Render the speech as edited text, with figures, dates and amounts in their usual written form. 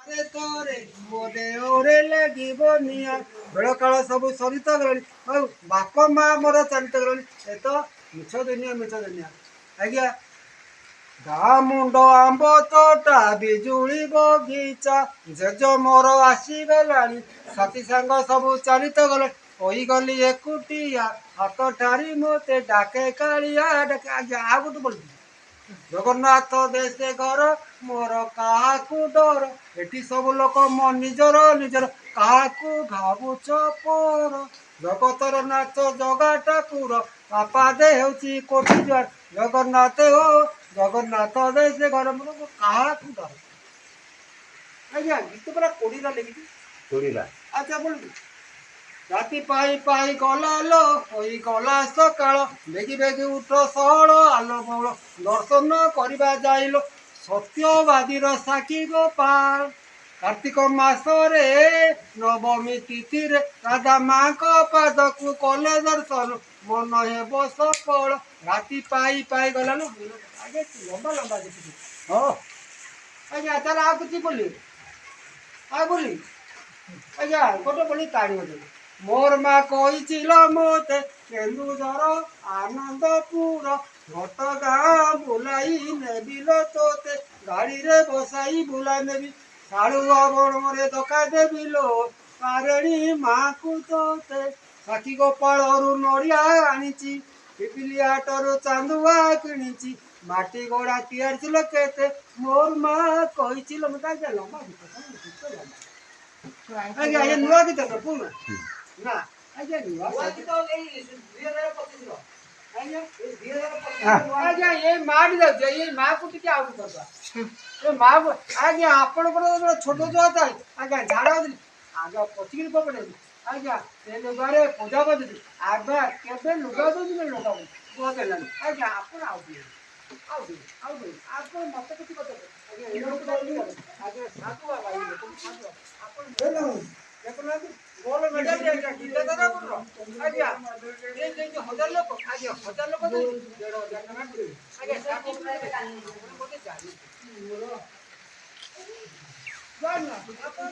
ଆରେ ତୋରେ ମୋ ଦେହରେ ଲାଗିବ ନିଆଁ ବେଳ କାଳ ସବୁ ସରିତ ଗଲାଣି ଆଉ ବାପ ମା ମୋର ଚାଲିତ ଗଲାଣି ଏ ତ ମିଛ ଦୁନିଆ ଆଜ୍ଞା ଗାଁ ମୁଣ୍ଡ ଆମ୍ବ ତୋଟା ବିଜୁଳି ବଗିଚା ଜେଜ ମୋର ଆସିଗଲାଣି ସାଥୀ ସାଙ୍ଗ ସବୁ ଚାଲିତ ଗଲାଣି ହୋଇଗଲି ଏକୁଟିଆ ହାତ ଠାରି ମୋତେ ଡାକେ କାଳିଆ ଡାକେ ଆଜ୍ଞା ଆଉ ଗୋଟେ ବୋଲିବି ଜଗନ୍ନାଥ ଦେଶେ ଘର ମୋର କାହାକୁ ଡର ଏଠି ସବୁ ଲୋକ ମୋ ନିଜର କାହାକୁ ଭାବୁଛ ପର ଜଗତର ନାଥ ଜଗା ଠାକୁର ବାପା ଦେ ହେଉଛି କୋଟି ଜୁଆର ଜଗନ୍ନାଥ ହୋ ଜଗନ୍ନାଥ ଦେଶେ ଘର ମୋର କାହାକୁ ଡର ଆଜ୍ଞା ଗୀତ ପୁରା କୋଡ଼ିଟା ଲେଖିଛି ଆଚ୍ଛା ବୋଲିବି ରାତି ପାଇ ଗଲା लो ହୋଇଗଲା ସକାଳ ବେଗି ବେଗି ଉଠ ସହଳ ଆଲୋ ବଳ ଦର୍ଶନ କରିବା ଯାଇଲ ସତ୍ୟବାଦୀର ସାକ୍ଷୀ ଗୋପାଳ କାର୍ତ୍ତିକ ମାସରେ ନବମୀ ତିଥିରେ ରାଧା ମାଙ୍କ ପାଦକୁ କଲେ ଦର୍ଶନ ମନ ହେବ ସଫଳ ରାତି ପାଇ ଗଲା लो ଆଜ୍ଞା ଲମ୍ବା ହଁ ଆଜ୍ଞା ତାହେଲେ ଆଉ କିଛି ବୋଲି ଆଉ ବୋଲି ଆଜ୍ଞା ଗୋଟେ ବୋଲି ତାଳି ବଜେଇବି ମୋର ମା କହିছিল ମୋତେ କେନ୍ଦୁଝର ଆନନ୍ଦପୁର ଘଟଗାଁ ବୁଲାଇ ନେବିଲ ତୋତେ ଗାଡ଼ିରେ ବସାଇ ବୁଲାଇ ନେବି ଶାଳୁଆ ବଣରେ ଧକା ଦେବିଲୋ ତାରେଣୀ ମାକୁ ତୋତେ ସାକ୍ଷୀ ଗୋପାଳରୁ ନଡ଼ିଆ ଆଣିଛି ପିପିଲି ହାଟରୁ ଚାନ୍ଦୁଆ କିଣିଛି ମାଟି ଗଡ଼ା ତିଆରି ছিল କେତେ ମୋର ମା କହିছিল ମୋତେ ଆଜ୍ଞା ଲମ୍ବା ଗୀତ ଆଜ୍ଞା ଏ ନୂଆ ଗୀତ ତ ପୁରୁଣା ନା ଆଜ୍ଞା ନୂଆ ଗୀତ ଏଇ 2025 ଆଜ୍ଞା ଏ ମାଟି ଯାଉଛି ଏଇ ମାକୁ ଟିକେ ଆଉ କରିଦବା ଏ ମାକୁ ଆଜ୍ଞା ଆପଣଙ୍କର ଛୋଟ ଛୁଆ ଥାଏ ଆଜ୍ଞା ଝାଡ଼ା ଆଜ୍ଞା ପଚିକିରି ପକେଇଦେବି ଆଜ୍ଞା ସେ ଲୁଗାରେ ପୂଜା ବଦୁଛି ଆଜ୍ଞା କେବେ ଲୁଗା ଦଉଛି ଲୁଗା ବଦଳାନି ଆଜ୍ଞା ଆପଣ ଆଉ ଆପଣ ମତେ କିଛି କଥା ଆଜ୍ଞା ସାଧୁ ବାବା ଆପଣ ଦେଖୁନାହାନ୍ତି ମୋର ମ୍ୟାଡାମ ଆଜ୍ଞା ଗୀତ ଦାଦା ପୁର ଆଜ୍ଞା ହଜାର ଲୋକ ଆଜ୍ଞା 1000 ଲୋକ ଦେଇ 1500 ଟଙ୍କା ଦେବି ଆଜ୍ଞା ଆପଣ ମୋତେ ଜାଣିବେ ଜାଣିନା ଆପଣ